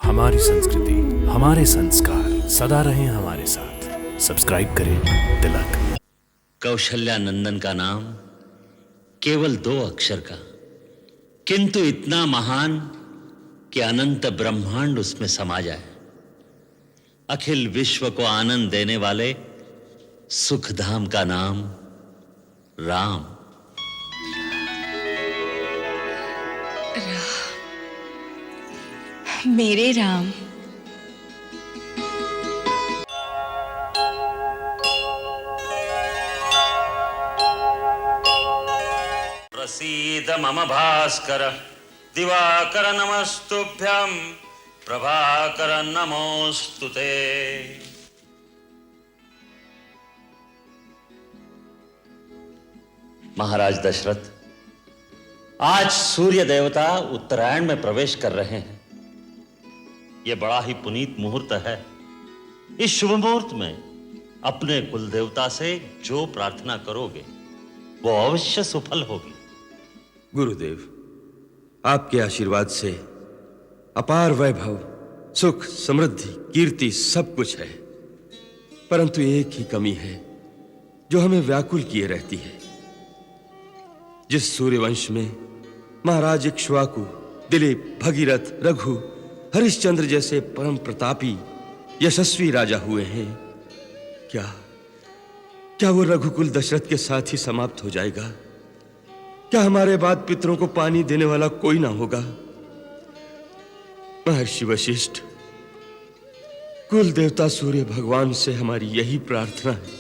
हमारी संस्कृति, हमारे संस्कार सदा रहें हमारे साथ। सब्सक्राइब करें तिलक। कौशल्या नंदन का नाम केवल 2 अक्षर का, किंतु इतना महान कि अनंत ब्रह्मांड उसमें समा जाए। अखिल विश्व को आनंद देने वाले सुखधाम का नाम राम। मेरे राम। प्रसीद मम भास्कर दिवाकर नमस्तुभ्यं प्रभाकर नमोस्तुते। महाराज दशरथ, आज सूर्य देवता उत्तरायण में प्रवेश कर रहे हैं। यह बड़ा ही पुनीत मुहूर्त है। इस शुभ मुहूर्त में अपने कुल देवता से जो प्रार्थना करोगे वो अवश्य सफल होगी। गुरुदेव, आपके आशीर्वाद से अपार वैभव, सुख, समृद्धि, कीर्ति सब कुछ है, परंतु एक ही कमी है जो हमें व्याकुल किए रहती है। जिस सूर्यवंश में महाराज इक्ष्वाकु, दिलीप, भगीरथ, रघु, हरिश्चंद्र जैसे परम प्रतापी यशस्वी राजा हुए हैं, क्या वो रघुकुल दशरथ के साथ ही समाप्त हो जाएगा? क्या हमारे बाद पितरों को पानी देने वाला कोई ना होगा? महर्षि वशिष्ठ, कुल देवता सूर्य भगवान से हमारी यही प्रार्थना है,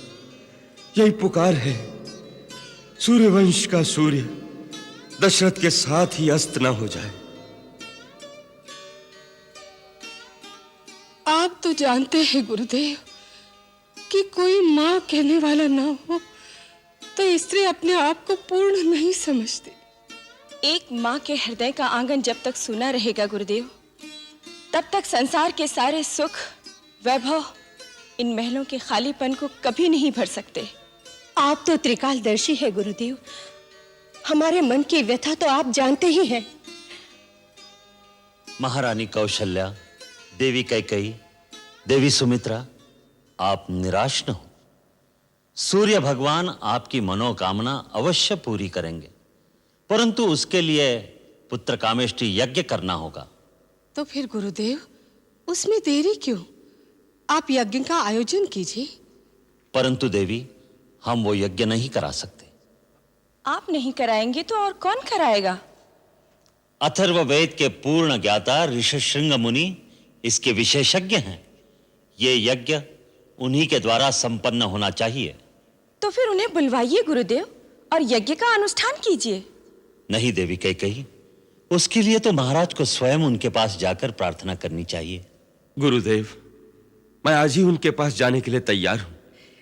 यही पुकार है। सूर्यवंश का सूर्य दशरथ के साथ ही अस्त ना हो जाए। आप तो जानते हैं गुरुदेव कि कोई मां कहने वाला ना हो तो स्त्री अपने आप को पूर्ण नहीं समझती। एक माँ के हृदय का आंगन जब तक सूना रहेगा गुरुदेव, तब तक संसार के सारे सुख, वैभव इन महलों के खालीपन को कभी नहीं भर सकते। आप तो त्रिकालदर्शी है गुरुदेव, हमारे मन की व्यथा तो आप जानते ही हैं। महारानी कौशल्या, देवी कैकेयी, देवी सुमित्रा, आप निराश न हो। सूर्य भगवान आपकी मनोकामना अवश्य पूरी करेंगे, परंतु उसके लिए पुत्र कामेष्टि यज्ञ करना होगा। तो फिर गुरुदेव, उसमें देरी क्यों? आप यज्ञ का आयोजन कीजिए। परंतु देवी, हम वो यज्ञ नहीं करा सकते। आप नहीं कराएंगे तो और कौन कराएगा? अथर्ववेद के पूर्ण ज्ञाता ऋषिशृंग मुनि इसके विशेषज्ञ हैं। ये यज्ञ उन्हीं के द्वारा संपन्न होना चाहिए। तो फिर उन्हें बुलवाइए गुरुदेव और यज्ञ का अनुष्ठान कीजिए। नहीं देवी कैकेयी, उसके लिए तो महाराज को स्वयं उनके पास जाकर प्रार्थना करनी चाहिए। गुरुदेव, मैं आज ही उनके पास जाने के लिए तैयार हूं।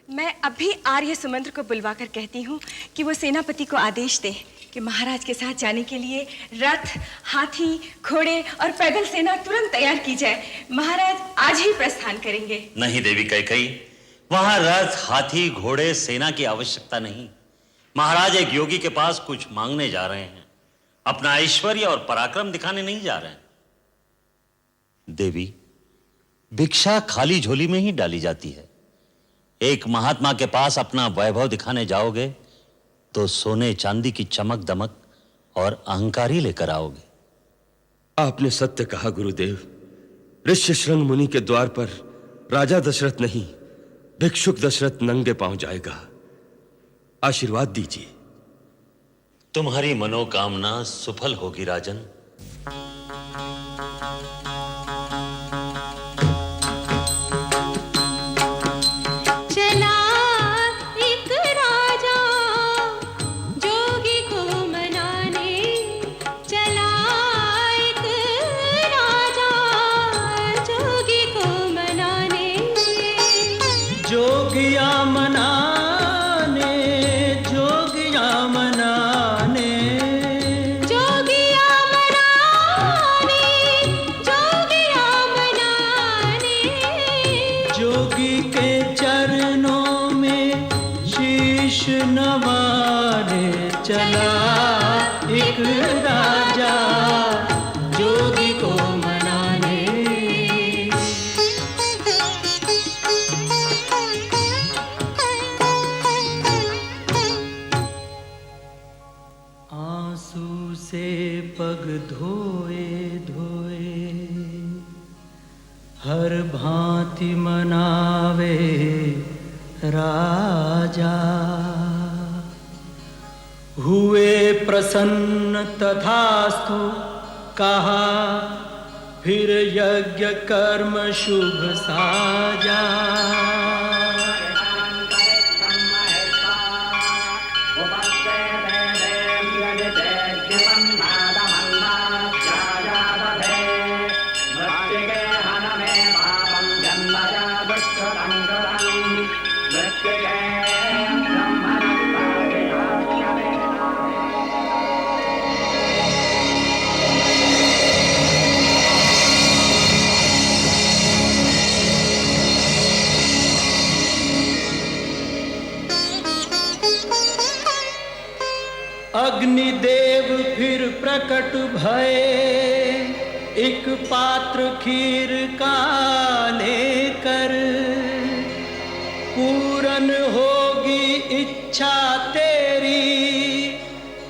मैं अभी आर्य सुमंत्र को बुलवाकर कहती हूँ कि वो सेनापति को आदेश दे कि महाराज के साथ जाने के लिए रथ, हाथी, घोड़े और पैदल सेना तुरंत तैयार की जाए। महाराज आज ही प्रस्थान करेंगे। नहीं देवी कैकेयी, वहां रथ, हाथी, घोड़े, सेना की आवश्यकता नहीं। महाराज एक योगी के पास कुछ मांगने जा रहे हैं, अपना ऐश्वर्य और पराक्रम दिखाने नहीं जा रहे हैं। देवी, भिक्षा खाली झोली में ही डाली जाती है। एक महात्मा के पास अपना वैभव दिखाने जाओगे तो सोने चांदी की चमक दमक और अहंकार ही लेकर आओगे। आपने सत्य कहा गुरुदेव। ऋष्यशृंग मुनि के द्वार पर राजा दशरथ नहीं, भिक्षुक दशरथ नंगे पांव जाएगा। आशीर्वाद दीजिए। तुम्हारी मनोकामना सफल होगी राजन। जोगिया मनाने, जोगिया मनाने, जोगिया मनाने, हर भांति मनावे राजा। हुए प्रसन्न तथास्तु कहा, फिर यज्ञ कर्म शुभ साजा। अग्निदेव फिर प्रकट भये, एक पात्र खीर का लेकर। पूरन होगी इच्छा तेरी,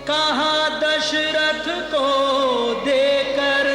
कहा दशरथ को देकर।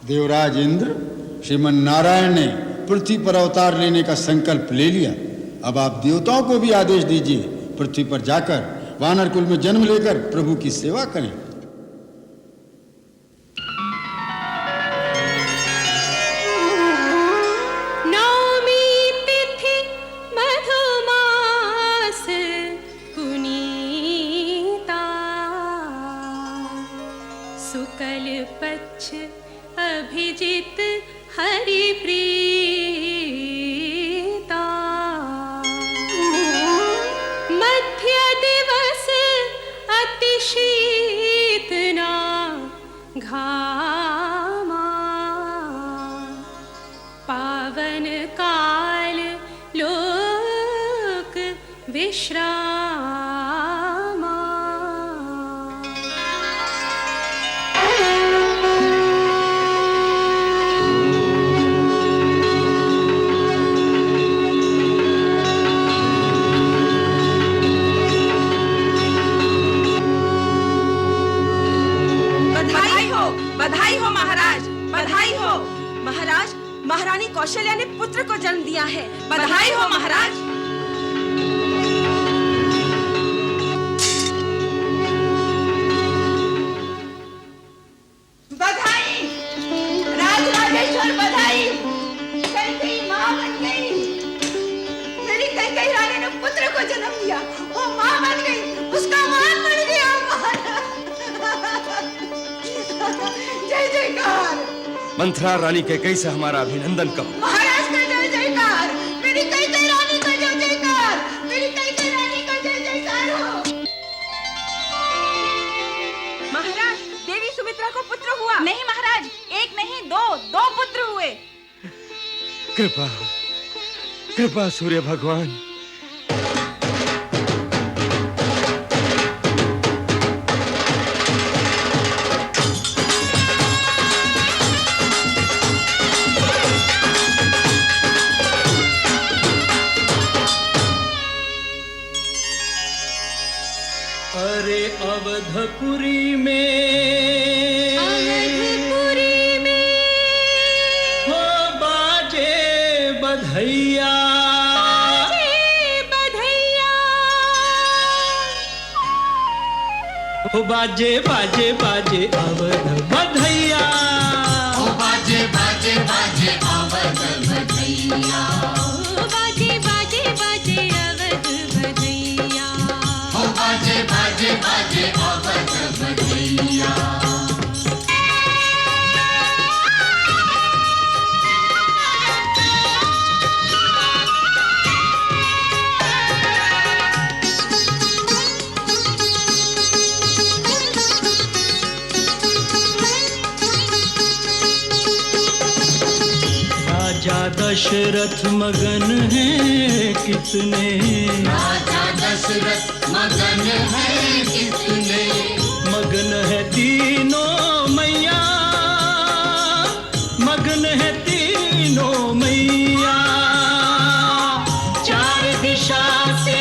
देवराज इंद्र, श्रीमन नारायण ने पृथ्वी पर अवतार लेने का संकल्प ले लिया। अब आप देवताओं को भी आदेश दीजिए, पृथ्वी पर जाकर वानर कुल में जन्म लेकर प्रभु की सेवा करें। अभिजित हरि प्रीता, मध्य दिवस अति शीतना घामा। पावन काल लोक विश्रामा। बधाई हो महाराज, बधाई हो महाराज। महारानी कौशल्या ने पुत्र को जन्म दिया है। बधाई हो महाराज। बधाई राजराजेश्वर, बधाई। कैकेयी मां बन गई। मेरी कैकेयी रानी ने पुत्र को जन्म दिया, वो मां बन गई, उसका मान बढ़ गया। जय जयकार। मंथरा रानी कैकेयी से हमारा अभिनंदन कहो। महाराज का जय जयकार। मेरी कैकेयी रानी का जय जयकार। मेरी कैकेयी रानी का जय जयकार हो। महाराज, देवी सुमित्रा को पुत्र हुआ। नहीं महाराज, एक नहीं दो पुत्र हुए। कृपा कृपा सूर्य भगवान। अरे अवधपुरी में हो बाजे बधैया। हो बाजे बाजे बाजे अवध बधैया। हो बाजे बाजे बाजे अवध बधैया। हो बाजे बाजे बाजे अवध बधैया। हो बाजे बाजे बाजे अवध बधैया। दशरथ मगन है कितने, राजा दशरथ मगन है कितने, मगन है तीनों मैया, मगन है तीनों मैया। चार दिशा से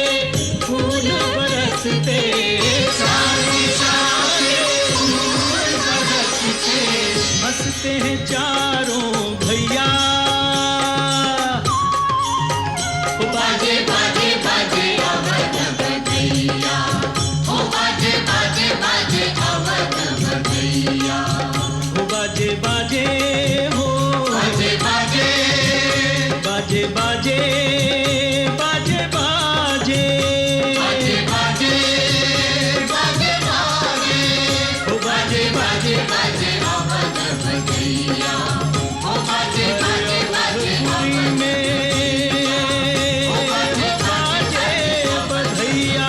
फूल बरसते, चार दिशा से फूल बरसते, हंसते हैं चारों भैया। बाजे बाजे बाजे अवध बजैया, ओ बाजे बाजे बाजे अवध बजैया, हो बाजे बाजे हो, बाजे बाजे बाजे बाजे बाजे बाजे बाजे बाजे बाजे बाजे, हो बाजे बाजे बाजे अवध बजैया, ओ बाजे बाजे बाजे पुरी में बाजे बधैया।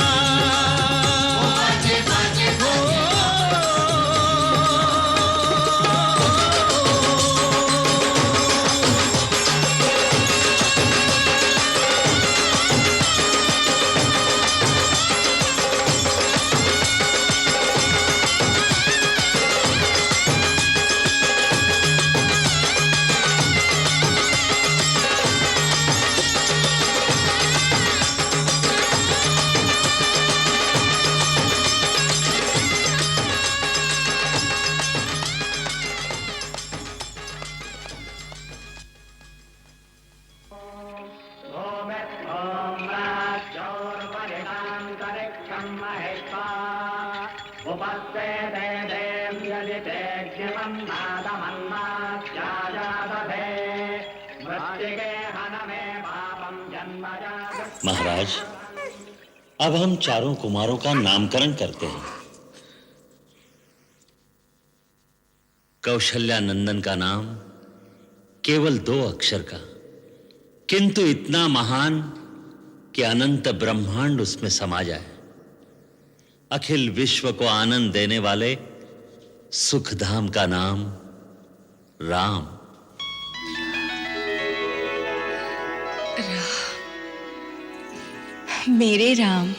बाजे बाजे महाराज, अब हम चारों कुमारों का नामकरण करते हैं। कौशल्या नंदन का नाम केवल 2 अक्षर का, किंतु इतना महान कि अनंत ब्रह्मांड उसमें समा जाए। अखिल विश्व को आनंद देने वाले सुखधाम का नाम राम। मेरे राम,